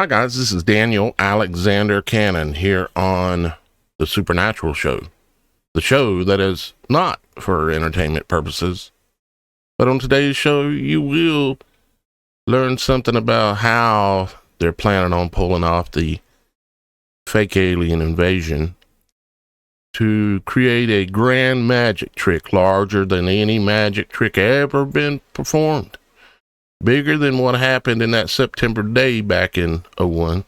Hi guys, this is Daniel Alexander Cannon here on The Supernatural Show, the show that is not for entertainment purposes. But on today's show, you will learn something about how they're planning on pulling off the fake alien invasion to create a grand magic trick larger than any magic trick ever been performed. Bigger than what happened in that September day back in 01.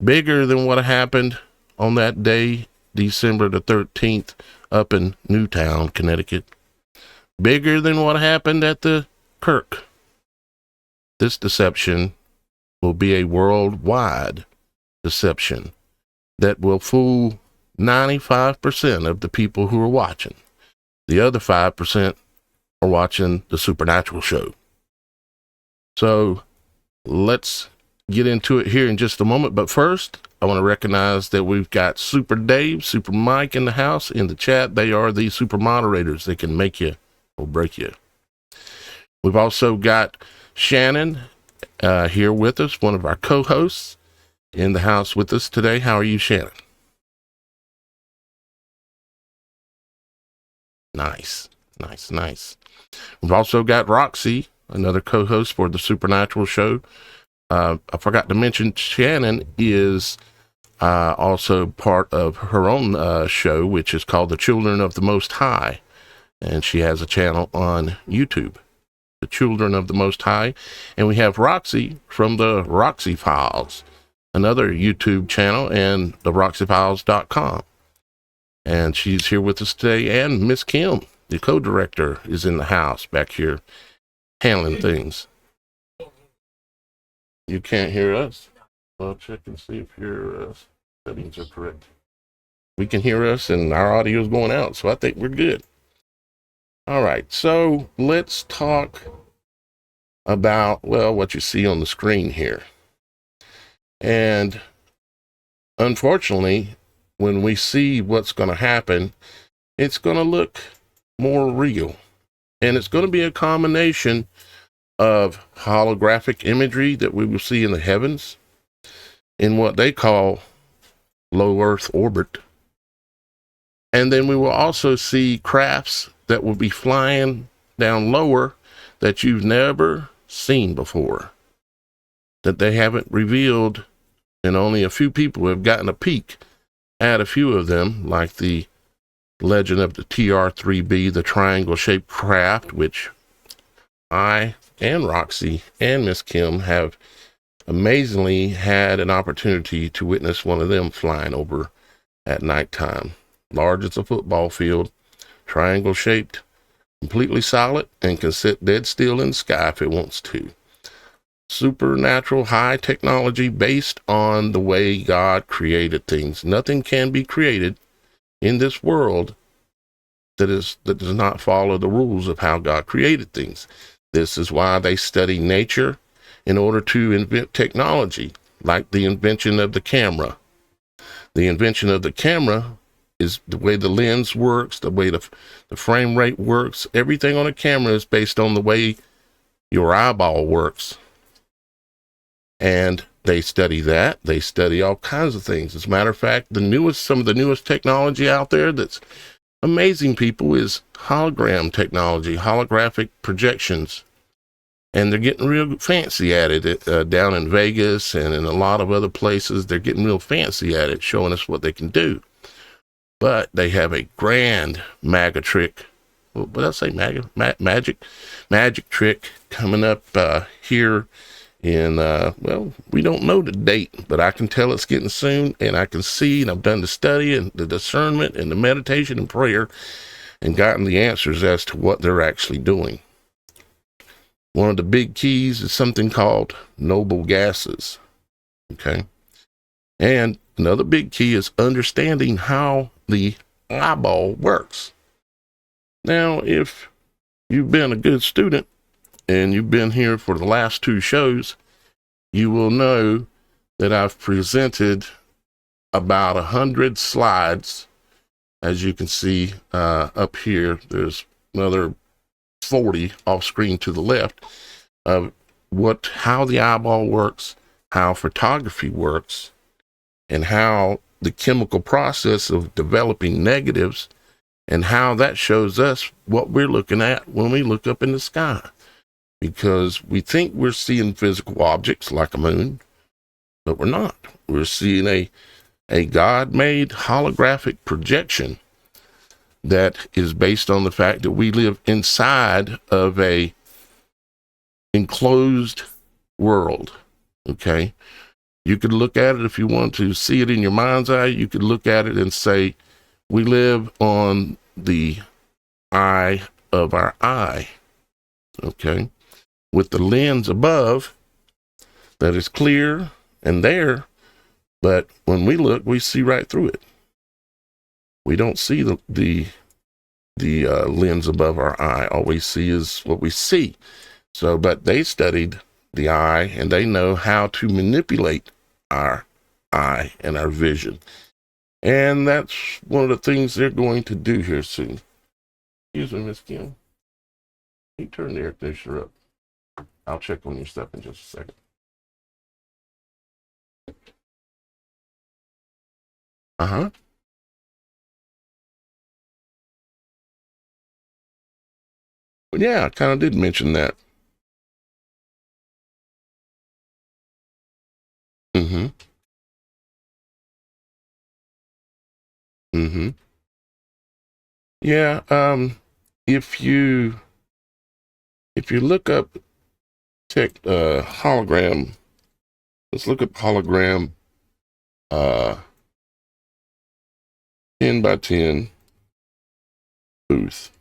Bigger than what happened on that day, December the 13th, up in Newtown, Connecticut. Bigger than what happened at the Kirk. This deception will be a worldwide deception that will fool 95% of the people who are watching. The other 5% are watching The Supernatural Show. So let's get into it here in just a moment. But first, I want to recognize that we've got Super Dave, Super Mike in the house, in the chat. They are the super moderators. They can make you or break you. We've also got Shannon here with us, one of our co-hosts in the house with us today. How are you, Shannon? Nice, nice, nice. We've also got Roxy, another co-host for the Supernatural Show. I forgot to mention Shannon is also part of her own show, which is called The Children of the Most High. And she has a channel on YouTube, The Children of the Most High. And we have Roxy from the Roxy Files, another YouTube channel, and the RoxyFiles.com. And she's here with us today. And Miss Kim, the co-director, is in the house back here handling things. You can't hear us? Well, check and see if your settings are correct. We can hear us and our audio is going out, so I think we're good. All right, so let's talk about, well, what you see on the screen here. And unfortunately, when we see what's going to happen, it's going to look more real. And it's going to be a combination of holographic imagery that we will see in the heavens in what they call low Earth orbit. And then we will also see crafts that will be flying down lower that you've never seen before, that they haven't revealed, and only a few people have gotten a peek at a few of them, like the legend of the TR-3B, the triangle-shaped craft, which I and Roxy and Miss Kim have amazingly had an opportunity to witness one of them flying over at nighttime. Large as a football field, triangle-shaped, completely solid, and can sit dead still in the sky if it wants to. Supernatural high technology based on the way God created things. Nothing can be created in this world that does not follow the rules of how God created things. This is why they study nature in order to invent technology, like the invention of the camera. The invention of the camera is the way the lens works, the way the frame rate works. Everything on a camera is based on the way your eyeball works. And they study that. They study all kinds of things. As a matter of fact, some of the newest technology out there that's amazing, people, is hologram technology, holographic projections. And they're getting real fancy at it down in Vegas and in a lot of other places. They're getting real fancy at it, showing us what they can do. But they have a grand magic trick. What did I say? Magic trick coming up here in, well, we don't know the date, but I can tell it's getting soon, and I can see, and I've done the study and the discernment and the meditation and prayer and gotten the answers as to what they're actually doing. One of the big keys is something called noble gases. Okay. And another big key is understanding how the eyeball works. Now, if you've been a good student and you've been here for the last two shows, you will know that I've presented about 100 slides. As you can see up here, there's another 40 off screen to the left of how the eyeball works, how photography works and how the chemical process of developing negatives and how that shows us what we're looking at when we look up in the sky. Because we think we're seeing physical objects like a moon, but we're not. We're seeing a God-made holographic projection that is based on the fact that we live inside of a enclosed world, okay? You could look at it if you want to see it in your mind's eye. You could look at it and say, we live on the eye of our eye, okay? With the lens above that is clear and there, but when we look, we see right through it. We don't see the lens above our eye. All we see is what we see. So, but they studied the eye and they know how to manipulate our eye and our vision. And that's one of the things they're going to do here soon. Excuse me, Miss Kim. You turn the air conditioner up. I'll check on your stuff in just a second. Uh-huh. Well, yeah, I kind of did mention that. Mm-hmm. Mm-hmm. Yeah, if you look up hologram, let's look at hologram 10 by 10 booth.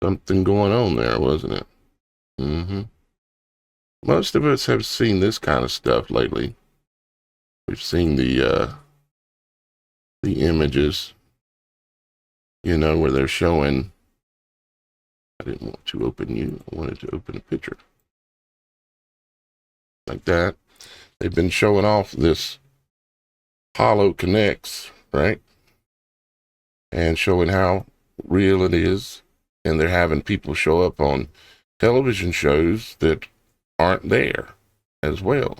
Something going on there, wasn't it? Mm-hmm. Most of us have seen this kind of stuff lately. We've seen the images, you know, where they're showing. I didn't want to open you. I wanted to open a picture like that. They've been showing off this Holo Connects, right? And showing how real it is. And they're having people show up on television shows that aren't there as well.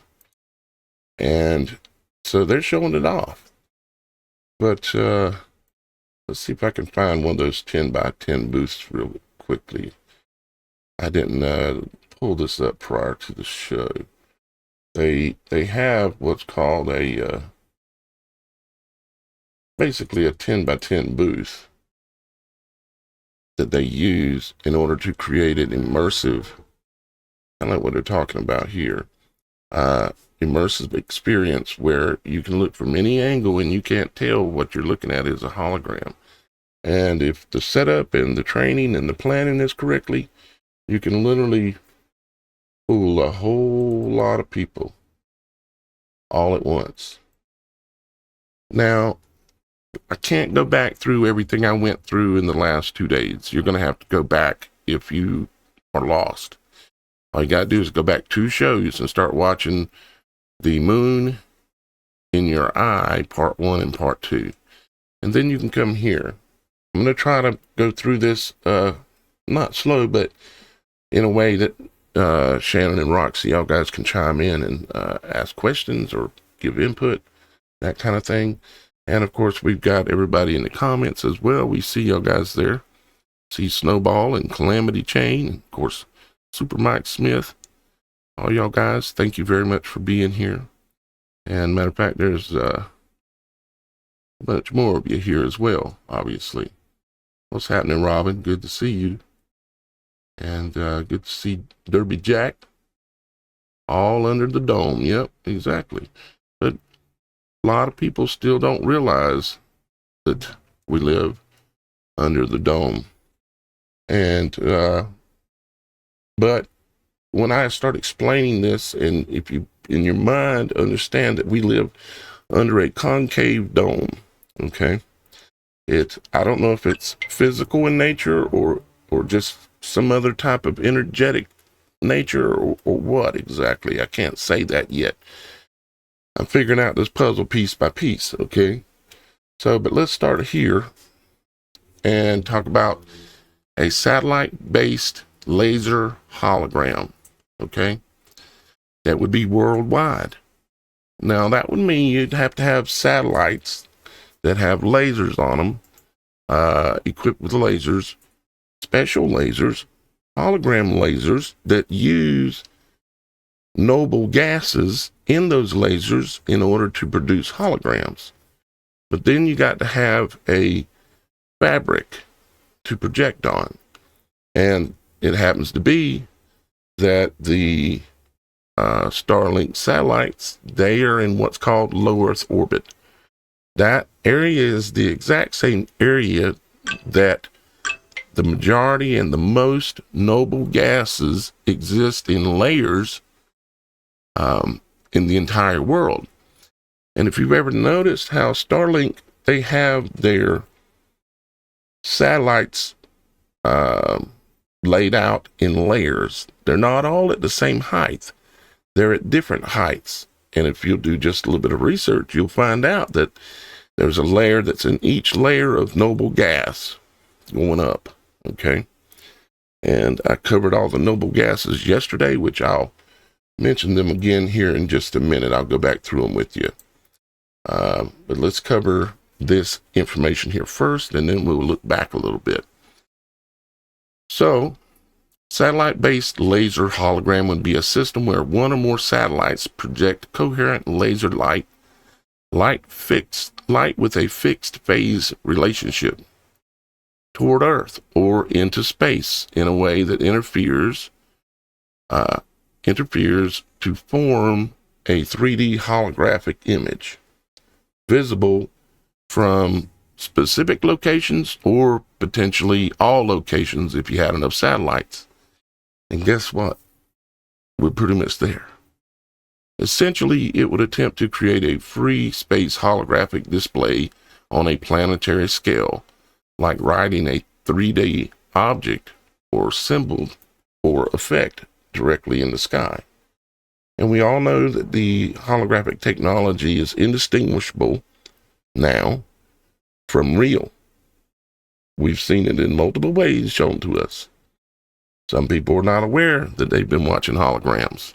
And so they're showing it off. But let's see if I can find one of those 10 by 10 booths real quickly. I didn't pull this up prior to the show. They have what's called basically a 10 by 10 booth that they use in order to create an immersive, kind of like what they're talking about here, immersive experience where you can look from any angle and you can't tell what you're looking at is a hologram. And if the setup and the training and the planning is correctly, you can literally fool a whole lot of people all at once. Now, I can't go back through everything I went through in the last 2 days. You're going to have to go back if you are lost. All you got to do is go back 2 shows and start watching The Moon in Your Eye, Part 1 and Part 2. And then you can come here. I'm going to try to go through this, not slow, but in a way that Shannon and Roxy, y'all guys can chime in and ask questions or give input, that kind of thing. And of course, we've got everybody in the comments as well. We see y'all guys there. See Snowball and Calamity Chain, and of course, Super Mike Smith. All y'all guys, thank you very much for being here. And matter of fact, there's a bunch more of you here as well, obviously. What's happening, Robin? Good to see you. And good to see Derby Jack. All under the dome. Yep, exactly. But a lot of people still don't realize that we live under the dome. And, but when I start explaining this, and if you, in your mind, understand that we live under a concave dome, okay? I don't know if it's physical in nature or just some other type of energetic nature or what exactly. I can't say that yet. I'm figuring out this puzzle piece by piece, okay? So, but let's start here and talk about a satellite-based laser hologram, okay? That would be worldwide. Now, that would mean you'd have to have satellites that have lasers on them, equipped with lasers, special lasers, hologram lasers that use noble gases in those lasers in order to produce holograms. But then you got to have a fabric to project on. And it happens to be that the Starlink satellites, they are in what's called low Earth orbit. That area is the exact same area that the majority and the most noble gases exist in layers in the entire world. And if you've ever noticed how Starlink, they have their satellites laid out in layers. They're not all at the same height. They're at different heights. And if you'll do just a little bit of research, you'll find out that there's a layer that's in each layer of noble gas going up, okay? And I covered all the noble gases yesterday, which I'll mention them again here in just a minute. I'll go back through them with you. But let's cover this information here first, and then we'll look back a little bit. So, satellite-based laser hologram would be a system where one or more satellites project coherent laser light with a fixed phase relationship toward Earth or into space in a way that interferes to form a 3D holographic image visible from specific locations or potentially all locations if you had enough satellites. And guess what? We're pretty much there. Essentially, it would attempt to create a free space holographic display on a planetary scale, like writing a 3D object or symbol or effect directly in the sky. And we all know that the holographic technology is indistinguishable now from real. We've seen it in multiple ways shown to us. Some people are not aware that they've been watching holograms.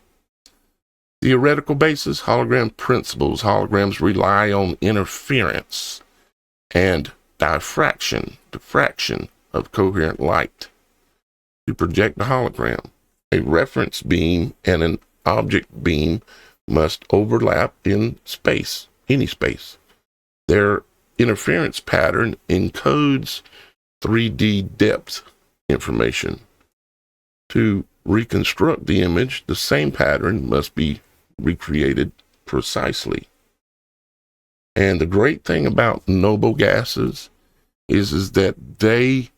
Theoretical basis, hologram principles. Holograms rely on interference and diffraction of coherent light to project the hologram. A reference beam and an object beam must overlap in space, any space. Their interference pattern encodes 3D depth information. To reconstruct the image, the same pattern must be recreated precisely. And the great thing about noble gases is that the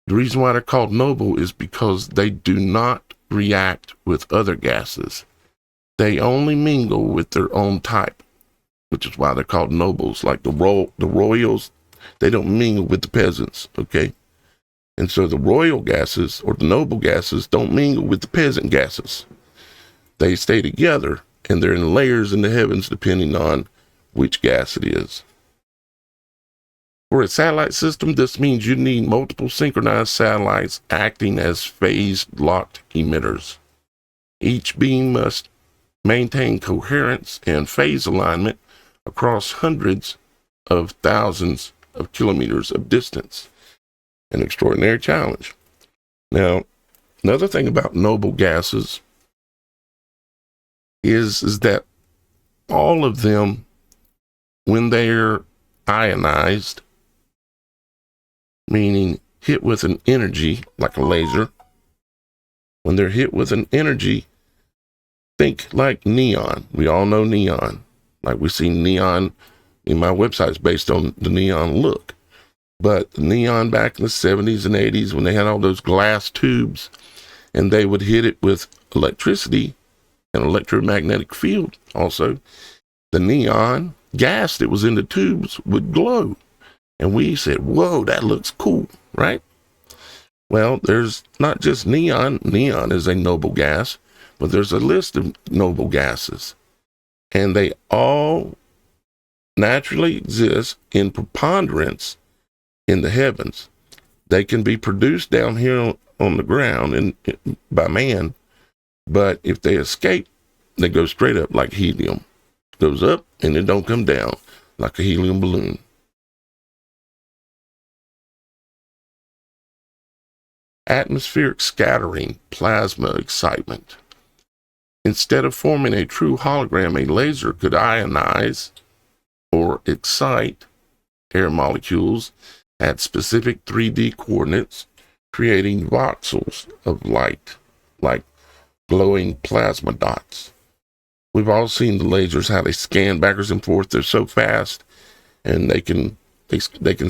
reason why they're called noble is because they do not react with other gases. They only mingle with their own type, which is why they're called nobles. Like the royals, they don't mingle with the peasants, okay? And so the royal gases or the noble gases don't mingle with the peasant gases. They stay together, and they're in layers in the heavens depending on which gas it is. For a satellite system, this means you need multiple synchronized satellites acting as phase-locked emitters. Each beam must maintain coherence and phase alignment across hundreds of thousands of kilometers of distance. An extraordinary challenge. Now, another thing about noble gases is that all of them, when they're ionized, meaning hit with an energy like a laser, when they're hit with an energy, think like neon. We all know neon. Like we see neon in my websites based on the neon look. But the neon back in the 70s and 80s, when they had all those glass tubes and they would hit it with electricity, an electromagnetic field also, the neon gas that was in the tubes would glow. And we said, whoa, that looks cool, right? Well, there's not just neon. Neon is a noble gas, but there's a list of noble gases. And they all naturally exist in preponderance in the heavens. They can be produced down here on the ground and by man, but if they escape, they go straight up like helium. Goes up and it don't come down like a helium balloon. Atmospheric scattering, plasma excitement. Instead of forming a true hologram, a laser could ionize or excite air molecules at specific 3D coordinates, creating voxels of light, like glowing plasma dots. We've all seen the lasers, how they scan backwards and forth. They're so fast, and they can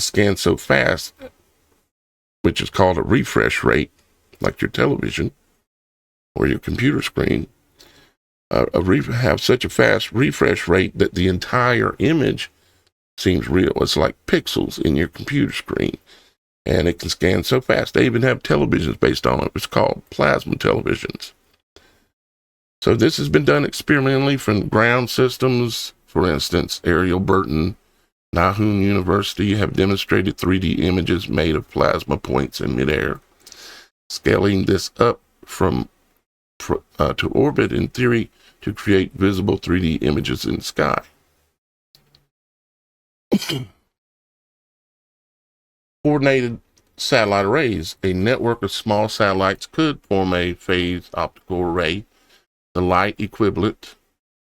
scan so fast, which is called a refresh rate, like your television or your computer screen. Have such a fast refresh rate that the entire image seems real. It's like pixels in your computer screen, and it can scan so fast. They even have televisions based on it. It's called plasma televisions. So this has been done experimentally from ground systems. For instance, Ariel Burton, Nahum University have demonstrated 3D images made of plasma points in midair. Scaling this up to orbit, in theory, to create visible 3D images in the sky. Coordinated satellite arrays. A network of small satellites could form a phased optical array, the light equivalent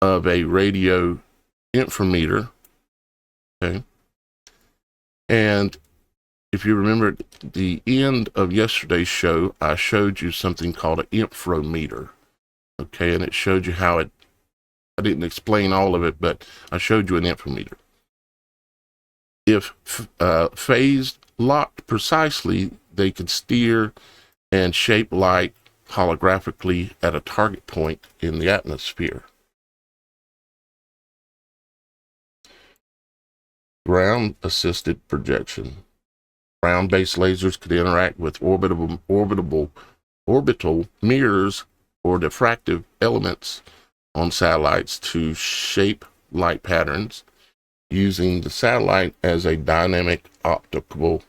of a radio inframeter. Okay. And if you remember at the end of yesterday's show, I showed you something called an inframeter. Okay, and it showed you how I didn't explain all of it, but I showed you an inframeter. If phased locked precisely, they could steer and shape light holographically at a target point in the atmosphere. Ground-assisted projection. Ground-based lasers could interact with orbital mirrors or diffractive elements on satellites to shape light patterns, using the satellite as a dynamic optical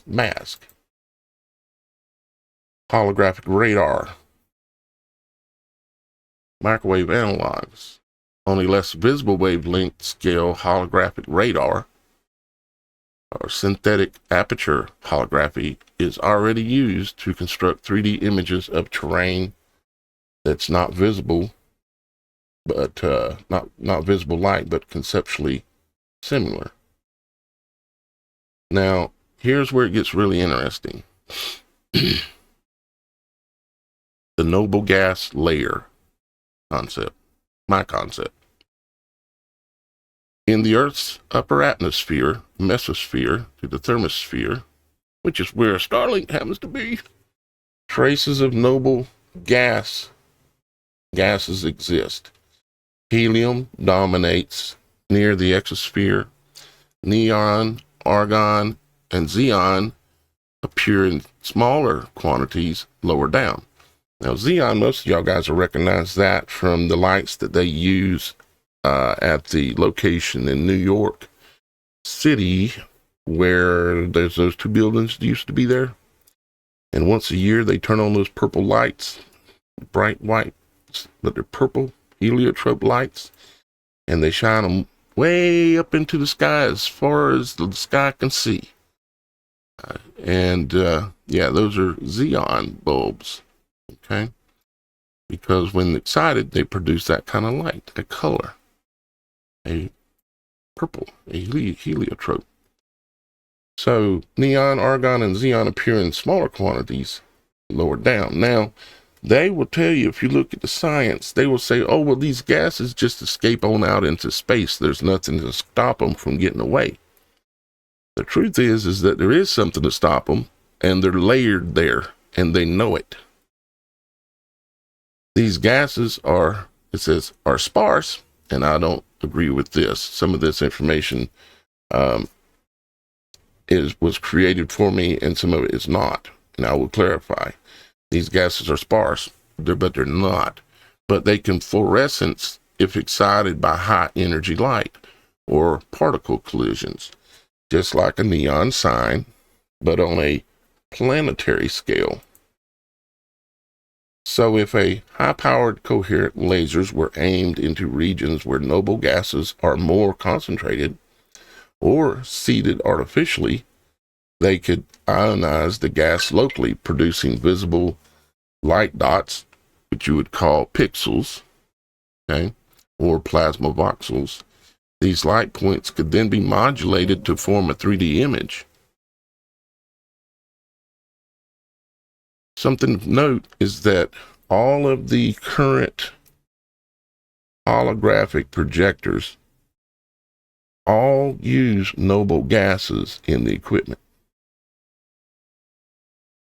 mask. Holographic radar. Microwave analogs. On a less visible wavelength scale, holographic radar or synthetic aperture holography is already used to construct 3D images of terrain that's not visible, but not visible light, but conceptually similar. Now, here's where it gets really interesting. The noble gas layer concept, my concept. In the Earth's upper atmosphere, mesosphere to the thermosphere, which is where Starlink happens to be, traces of noble gases exist. Helium dominates near the exosphere. Neon, argon, and xenon appear in smaller quantities lower down. Now, xenon, most of y'all guys will recognize that from the lights that they use at the location in New York City, where there's those two buildings that used to be there. And once a year, they turn on those purple lights, bright white, but they're purple heliotrope lights, and they shine them way up into the sky as far as the sky can see. Yeah, those are xenon bulbs, okay? Because when excited, they produce that kind of light, a color, a purple, a heliotrope. So neon, argon, and xenon appear in smaller quantities lower down. Now, they will tell you, if you look at the science, they will say, oh, well, these gases just escape on out into space. There's nothing to stop them from getting away. The truth is that there is something to stop them, and they're layered there, and they know it. These gases are sparse, and I don't agree with this. Some of this information was created for me, and some of it is not. And I will clarify. These gases are sparse, but they're not. But they can fluorescence if excited by high energy light or particle collisions, just like a neon sign, but on a planetary scale. So if a high-powered coherent lasers were aimed into regions where noble gases are more concentrated or seeded artificially, they could ionize the gas locally, producing visible light dots, which you would call pixels, okay, or plasma voxels. These light points could then be modulated to form a 3D image. Something to note is that all of the current holographic projectors all use noble gases in the equipment.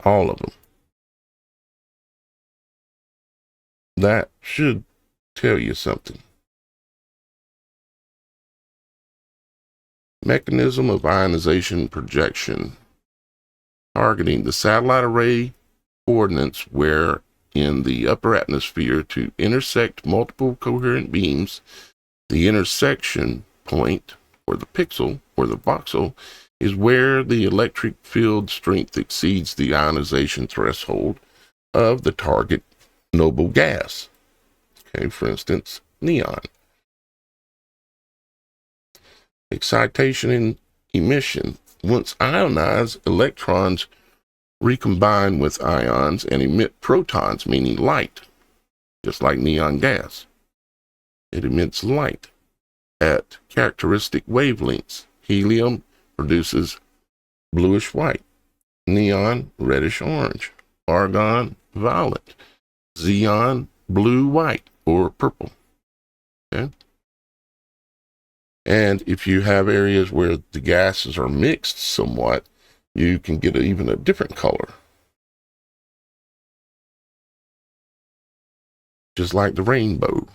All of them. That should tell you something. Mechanism of ionization projection. Targeting the satellite array coordinates where in the upper atmosphere to intersect multiple coherent beams. The intersection point, or the pixel, or the voxel, is where the electric field strength exceeds the ionization threshold of the target noble gas. Okay, for instance, neon. Excitation and emission. Once ionized, electrons recombine with ions and emit protons, meaning light, just like neon gas. It emits light at characteristic wavelengths. Helium produces bluish white, neon reddish orange, argon violet, xenon blue white or purple. Okay? And if you have areas where the gases are mixed somewhat, you can get even a different color. Just like the rainbow.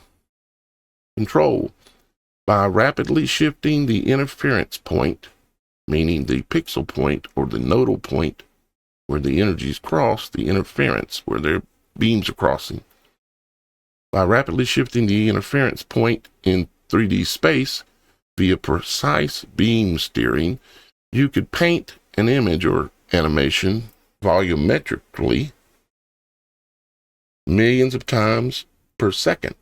Control. By rapidly shifting the interference point, meaning the pixel point or the nodal point where the energies cross, the interference where their beams are crossing. By rapidly shifting the interference point in 3D space via precise beam steering, you could paint an image or animation volumetrically millions of times per second.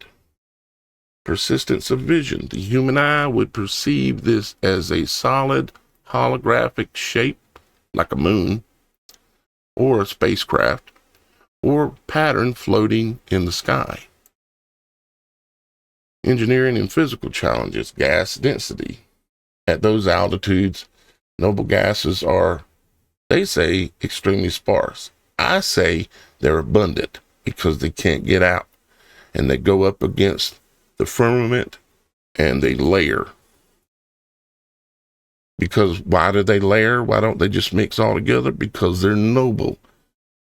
Persistence of vision. The human eye would perceive this as a solid holographic shape, like a moon, or a spacecraft, or pattern floating in the sky. Engineering and physical challenges. Gas density. At those altitudes, noble gases are, they say, extremely sparse. I say they're abundant because they can't get out, and they go up against the firmament and they layer. Because why do they layer? Why don't they just mix all together? Because they're noble.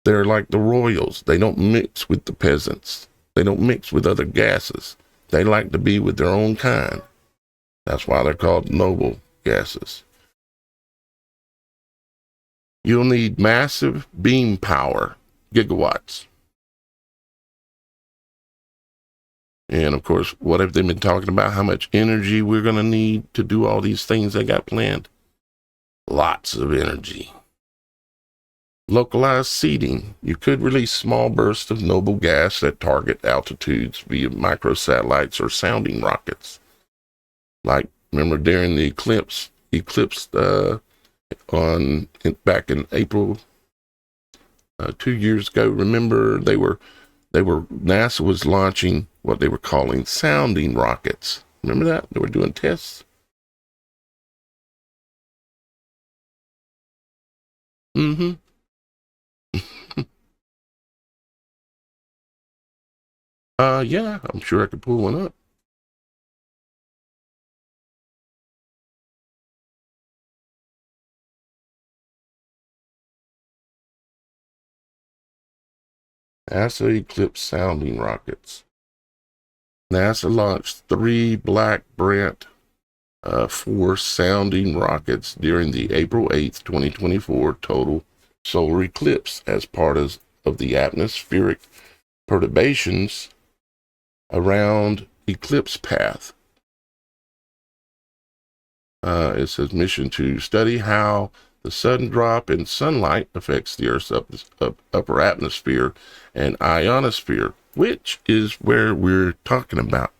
They're like the royals. They don't mix with the peasants. They don't mix with other gases. They like to be with their own kind. That's why they're called noble gases. You'll need massive beam power, gigawatts. And of course, what have they been talking about? How much energy we're going to need to do all these things they got planned? Lots of energy. Localized seeding. You could release small bursts of noble gas at target altitudes via microsatellites or sounding rockets. Like, remember during the eclipse back in April 2 years ago, remember NASA was launching what they were calling sounding rockets. Remember that? They were doing tests. Mm-hmm. Yeah, I'm sure I could pull one up. NASA Eclipse sounding rockets. NASA launched 3 Black Brant 4 sounding rockets during the April 8th, 2024 total solar eclipse as part of the atmospheric perturbations around eclipse path. It says mission to study how the sudden drop in sunlight affects the Earth's upper atmosphere and ionosphere, which is where we're talking about,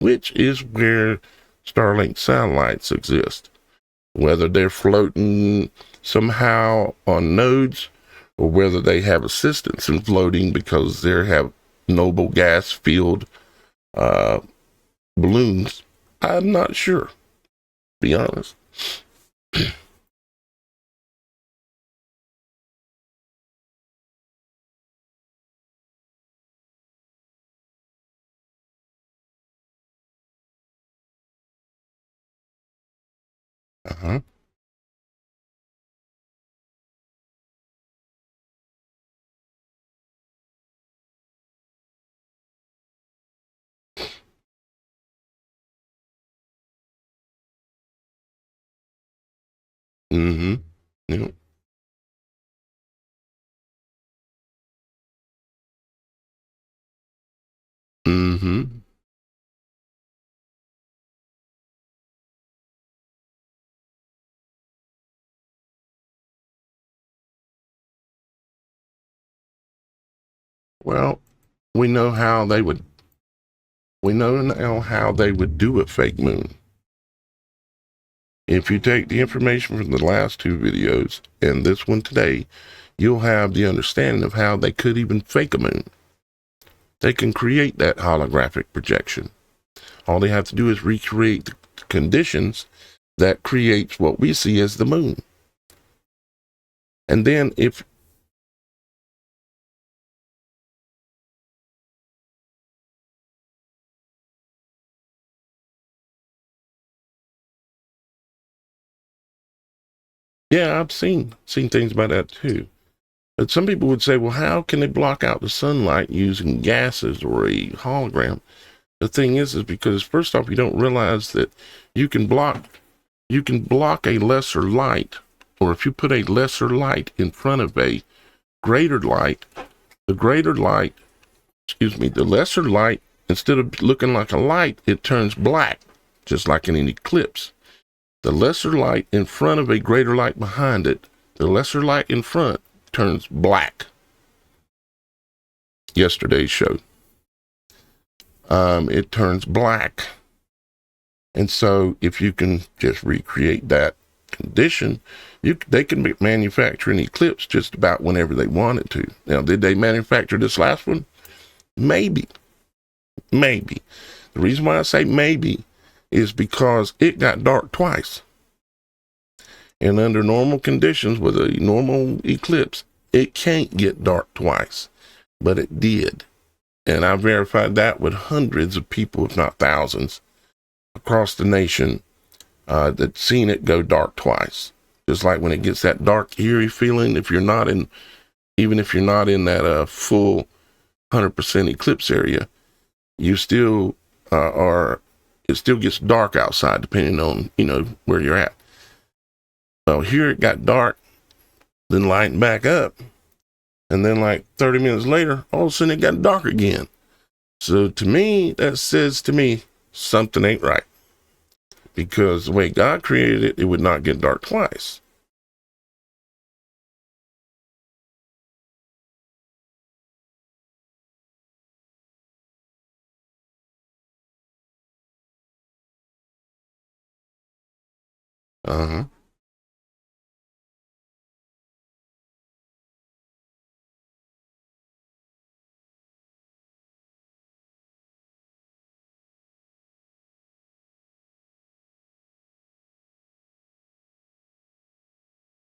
which is where Starlink satellites exist. Whether they're floating somehow on nodes or whether they have assistance in floating because they have noble gas-filled balloons, I'm not sure, to be honest. Uh-huh. Mm-hmm. Yep. Mm-hmm. Well, we know how they would we know now how they would do a fake moon. If you take the information from the last 2 videos and this one today, you'll have the understanding of how they could even fake a moon. They can create that holographic projection. All they have to do is recreate the conditions that creates what we see as the moon. And then yeah, I've seen things about that too. But some people would say, well, how can they block out the sunlight using gases or a hologram? The thing is because first off, you don't realize that you can block a lesser light, or if you put a lesser light in front of a greater light, the lesser light, instead of looking like a light, it turns black, just like in an eclipse. The lesser light in front of a greater light behind it, the lesser light in front turns black. Yesterday's show. It turns black. And so if you can just recreate that condition, they can manufacture an eclipse just about whenever they wanted to. Now, did they manufacture this last one? Maybe. The reason why I say maybe is because it got dark twice. And under normal conditions with a normal eclipse, it can't get dark twice, but it did. And I verified that with hundreds of people, if not thousands, across the nation that seen it go dark twice. Just like when it gets that dark, eerie feeling, even if you're not in that full 100% eclipse area, you still it still gets dark outside depending on, where you're at. Well, here it got dark, then lightened back up, and then like 30 minutes later, all of a sudden it got dark again. So to me, that says to me something ain't right. Because the way God created it, it would not get dark twice. Uh-huh.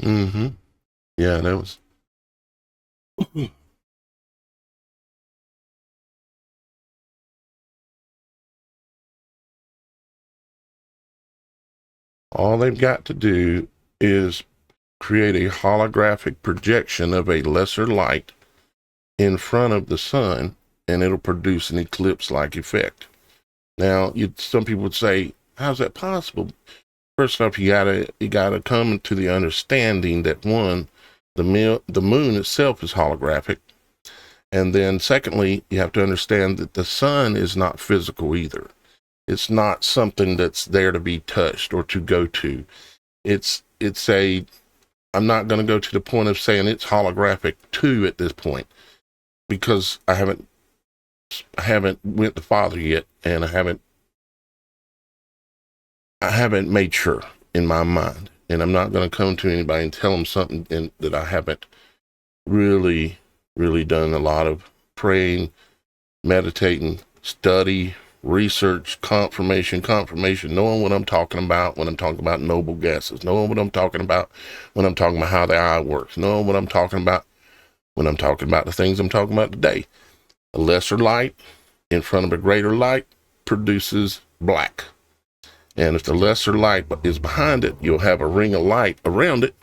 Mm-hmm. Yeah, that was. All they've got to do is create a holographic projection of a lesser light in front of the sun, and it'll produce an eclipse-like effect. Now, some people would say, how's that possible? First off, you gotta come to the understanding that one, the moon itself is holographic. And then secondly, you have to understand that the sun is not physical either. It's not something that's there to be touched or to go to. I'm not going to go to the point of saying it's holographic too at this point, because I haven't went to Father yet, and I haven't made sure in my mind, and I'm not going to come to anybody and tell them something that I haven't really done a lot of praying, meditating, study, research, confirmation, knowing what I'm talking about when I'm talking about noble gases, knowing what I'm talking about when I'm talking about how the eye works, knowing what I'm talking about when I'm talking about the things I'm talking about today. A lesser light in front of a greater light produces black. And if the lesser light is behind it, you'll have a ring of light around it,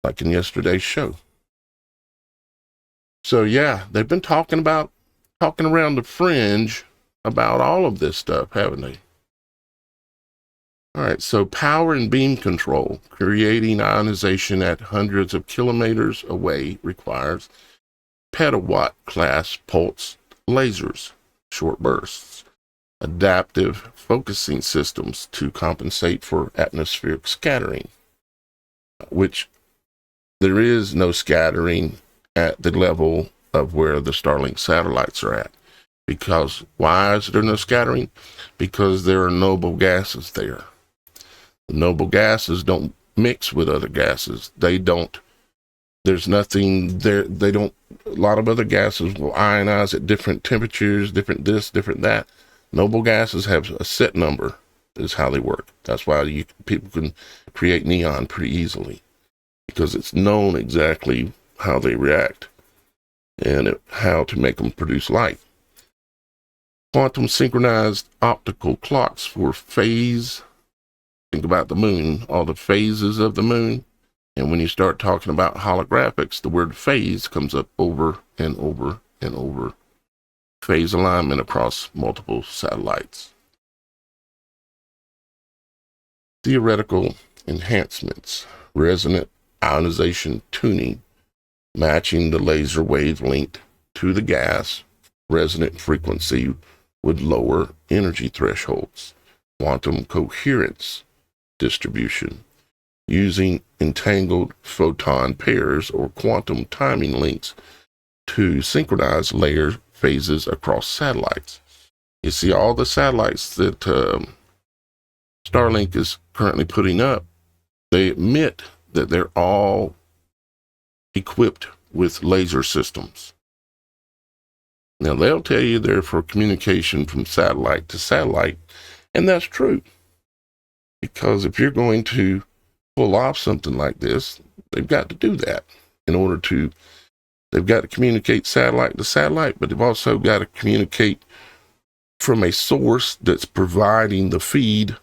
like in yesterday's show. So yeah, they've been talking around the fringe about all of this stuff, haven't they? All right, so power and beam control, creating ionization at hundreds of kilometers away, requires petawatt class pulse lasers, short bursts, adaptive focusing systems to compensate for atmospheric scattering, which there is no scattering at the level of where the Starlink satellites are at. Because why is there no scattering? Because there are noble gases there. The noble gases don't mix with other gases. There's nothing there. A lot of other gases will ionize at different temperatures, different this, different that. Noble gases have a set number, is how they work. That's why people can create neon pretty easily, because it's known exactly how they react and how to make them produce light. Quantum synchronized optical clocks for phase. Think about the moon, all the phases of the moon. And when you start talking about holographics, the word phase comes up over and over and over. Phase alignment across multiple satellites. Theoretical enhancements, resonant ionization tuning, matching the laser wavelength to the gas resonant frequency with lower energy thresholds, quantum coherence distribution, using entangled photon pairs or quantum timing links to synchronize layer phases across satellites. You see, all the satellites that Starlink is currently putting up, they admit that they're all equipped with laser systems. Now, they'll tell you they're for communication from satellite to satellite, and that's true. Because if you're going to pull off something like this, they've got to do that they've got to communicate satellite to satellite, but they've also got to communicate from a source that's providing the feed.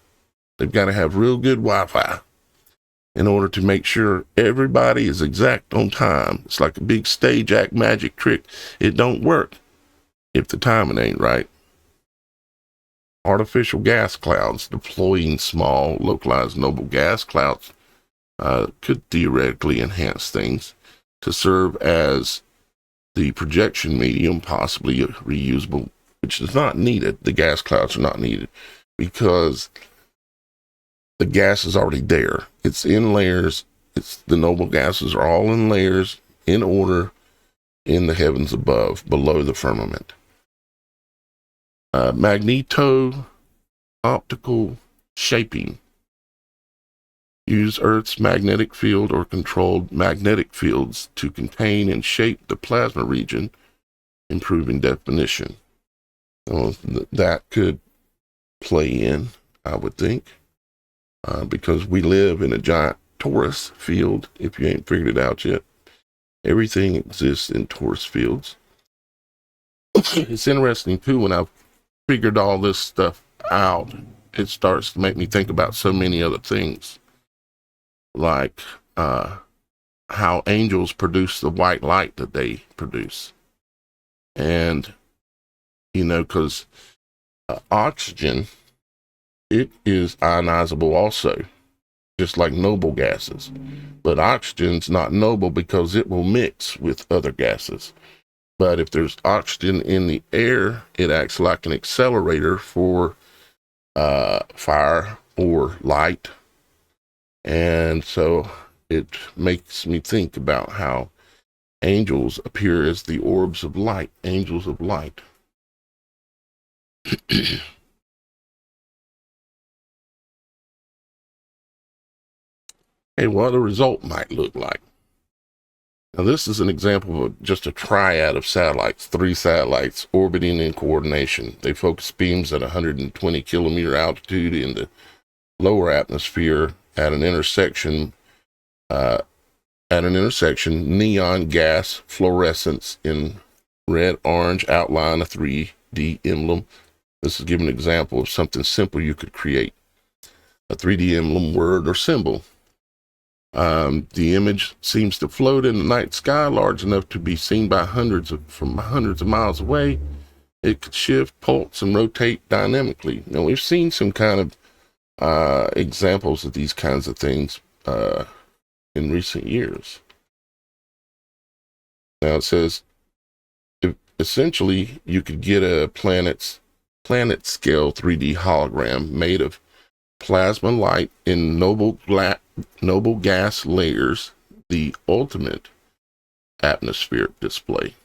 They've got to have real good Wi-Fi in order to make sure everybody is exact on time. It's like a big stage act magic trick. It don't work if the timing ain't right. Artificial gas clouds, deploying small, localized noble gas clouds could theoretically enhance things to serve as the projection medium, possibly reusable, which is not needed. The gas clouds are not needed because the gas is already there. It's in layers. The noble gases are all in layers, in order, in the heavens above, below the firmament. Magneto-optical shaping. Use Earth's magnetic field or controlled magnetic fields to contain and shape the plasma region, improving definition. Well, that could play in, I would think, because we live in a giant torus field, if you ain't figured it out yet. Everything exists in torus fields. It's interesting, too, when I've figured all this stuff out, it starts to make me think about so many other things. Like how angels produce the white light that they produce. And, because oxygen it is ionizable also, just like noble gases. But oxygen's not noble because it will mix with other gases. But if there's oxygen in the air, it acts like an accelerator for fire or light. And so it makes me think about how angels appear as the orbs of light, angels of light. And what a result might look like. Now, this is an example of just a triad of satellites, 3 satellites orbiting in coordination. They focus beams at 120 kilometer altitude in the lower atmosphere at an intersection. Neon gas fluorescence in red-orange outline, a 3D emblem. This is giving an example of something simple you could create. A 3D emblem, word, or symbol. The image seems to float in the night sky, large enough to be seen by hundreds of miles away. It could shift, pulse, and rotate dynamically. Now, we've seen some kind of examples of these kinds of things in recent years. Now, it says, essentially, you could get a planet scale 3D hologram made of plasma light in noble gas layers, the ultimate atmospheric display.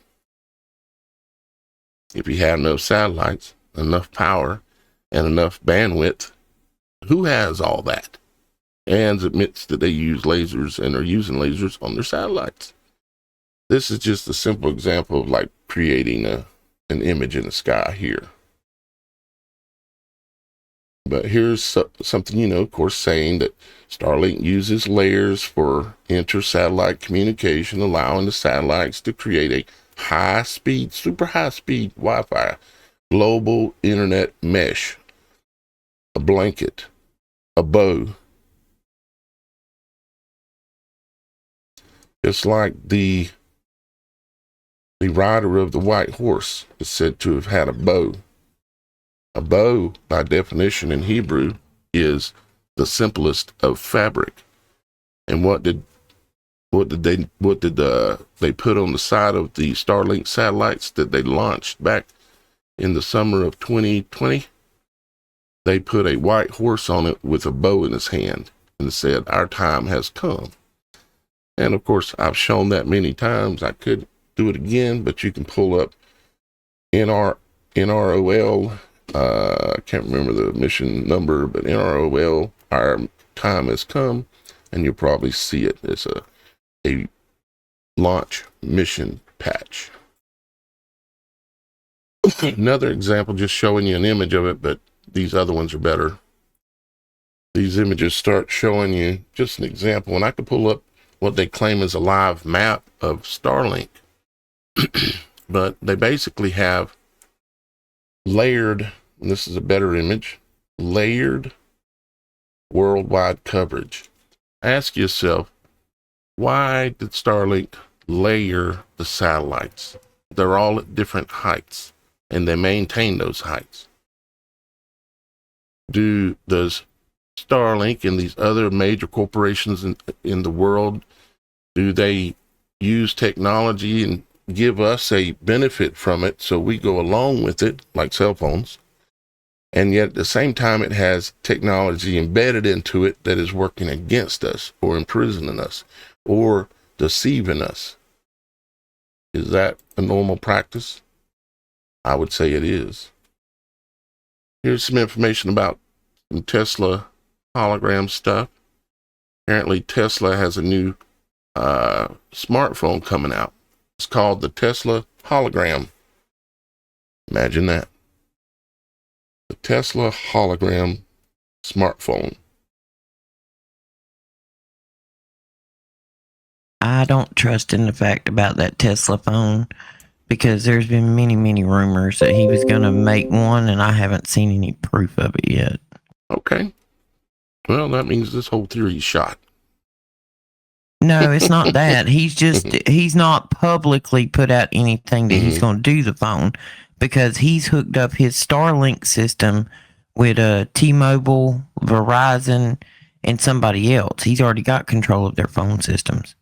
If you had enough satellites, enough power, and enough bandwidth, who has all that? And admits that they use lasers and are using lasers on their satellites. This is just a simple example of like creating an image in the sky here. But here's something, of course, saying that Starlink uses layers for inter-satellite communication, allowing the satellites to create a high-speed, super high-speed Wi-Fi, global internet mesh, a blanket, a bow. Just like the rider of the white horse is said to have had a bow. A bow, by definition in Hebrew, is the simplest of fabric. And what did they put on the side of the Starlink satellites that they launched back in the summer of 2020? They put a white horse on it with a bow in his hand and said, "Our time has come." And of course, I've shown that many times. I could do it again, but you can pull up NROL. I can't remember the mission number, but NROL, our time has come, and you'll probably see it as a launch mission patch. Another example, just showing you an image of it, but these other ones are better. These images start showing you just an example, and I could pull up what they claim is a live map of Starlink, but they basically have layered, and this is a better image, layered worldwide coverage. Ask yourself, why did Starlink layer the satellites? They're all at different heights, and they maintain those heights. Does Starlink and these other major corporations in the world, do they use technology and give us a benefit from it so we go along with it, like cell phones, and yet at the same time it has technology embedded into it that is working against us or imprisoning us or deceiving us? Is that a normal practice? I would say it is. Here's some information about some Tesla hologram stuff. Apparently Tesla has a new smartphone coming out. It's called the Tesla Hologram. Imagine that. The Tesla Hologram smartphone. I don't trust in the fact about that Tesla phone because there's been many, many rumors that he was going to make one, and I haven't seen any proof of it yet. Okay. Well, that means this whole theory is shot. No, it's not that. He's not publicly put out anything that he's going to do the phone because he's hooked up his Starlink system with T-Mobile, Verizon, and somebody else. He's already got control of their phone systems.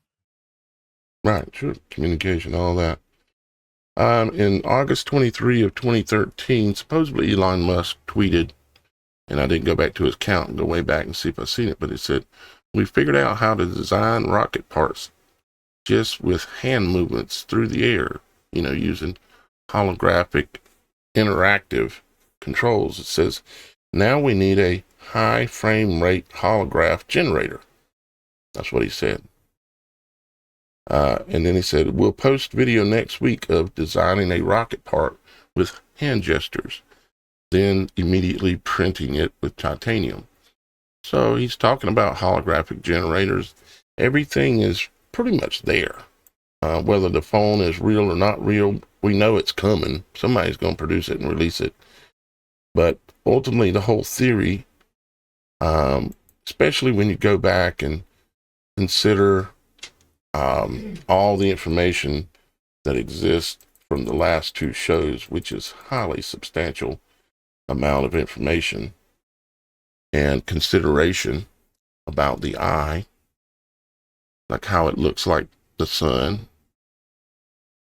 Right, sure. Communication, all that. In August 23 of 2013, supposedly Elon Musk tweeted, and I didn't go back to his account and go way back and see if I've seen it, but it said, "We figured out how to design rocket parts just with hand movements through the air, using holographic interactive controls." It says, "Now we need a high frame rate holograph generator." That's what he said. And then he said, "We'll post video next week of designing a rocket part with hand gestures, then immediately printing it with titanium." So he's talking about holographic generators. Everything is pretty much there. Whether the phone is real or not real, we know it's coming. Somebody's going to produce it and release it. But ultimately, the whole theory, especially when you go back and consider all the information that exists from the last two shows, which is highly substantial amount of information and consideration about the eye, like how it looks like the sun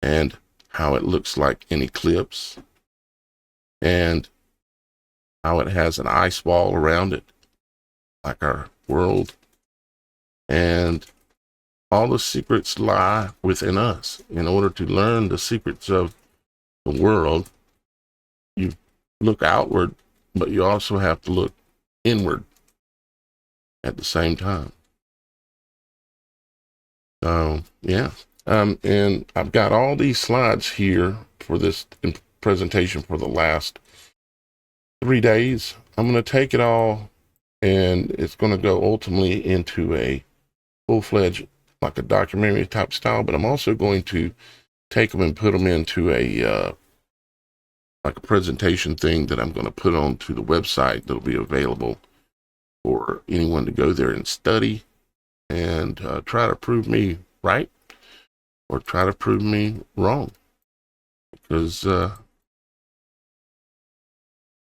and how it looks like an eclipse and how it has an ice wall around it, like our world, and all the secrets lie within us. In order to learn the secrets of the world, you look outward, but you also have to look inward at the same time. So, yeah. And I've got all these slides here for this presentation for the last 3 days. I'm going to take it all, and it's going to go ultimately into a full-fledged, like a documentary type style, but I'm also going to take them and put them into a like a presentation thing that I'm going to put onto the website that'll be available for anyone to go there and study and try to prove me right or try to prove me wrong. Because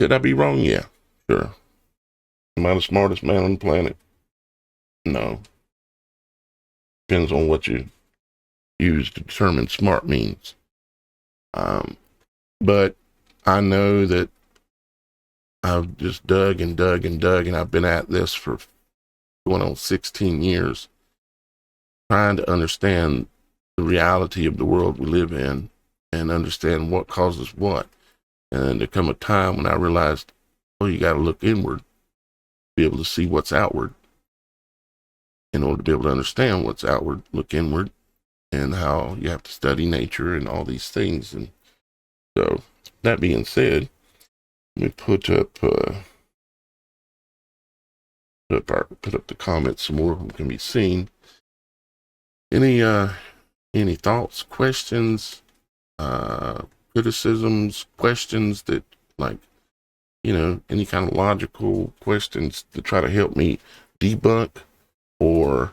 could I be wrong? Yeah, sure. Am I the smartest man on the planet? No. Depends on what you use to determine smart means. But I know that I've just dug and dug and dug, and I've been at this for going on 16 years, trying to understand the reality of the world we live in and understand what causes what. And there come a time when I realized, oh, you got to look inward to be able to see what's outward. In order to be able to understand what's outward, look inward, and how you have to study nature and all these things. And so, that being said, let me put up the comments some more. Them can be seen. Any thoughts, questions, criticisms, questions that, like, any kind of logical questions to try to help me debunk or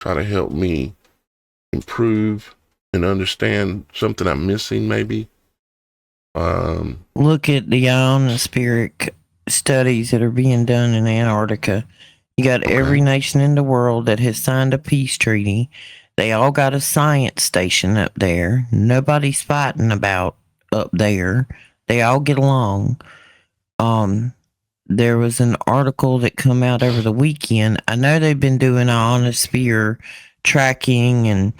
try to help me improve and understand something I'm missing, maybe. Look at the ionospheric studies that are being done in Antarctica. You got every nation in the world that has signed a peace treaty. They all got a science station up there. Nobody's fighting about up there. They all get along. There was an article that come out over the weekend. I know they've been doing ionosphere tracking and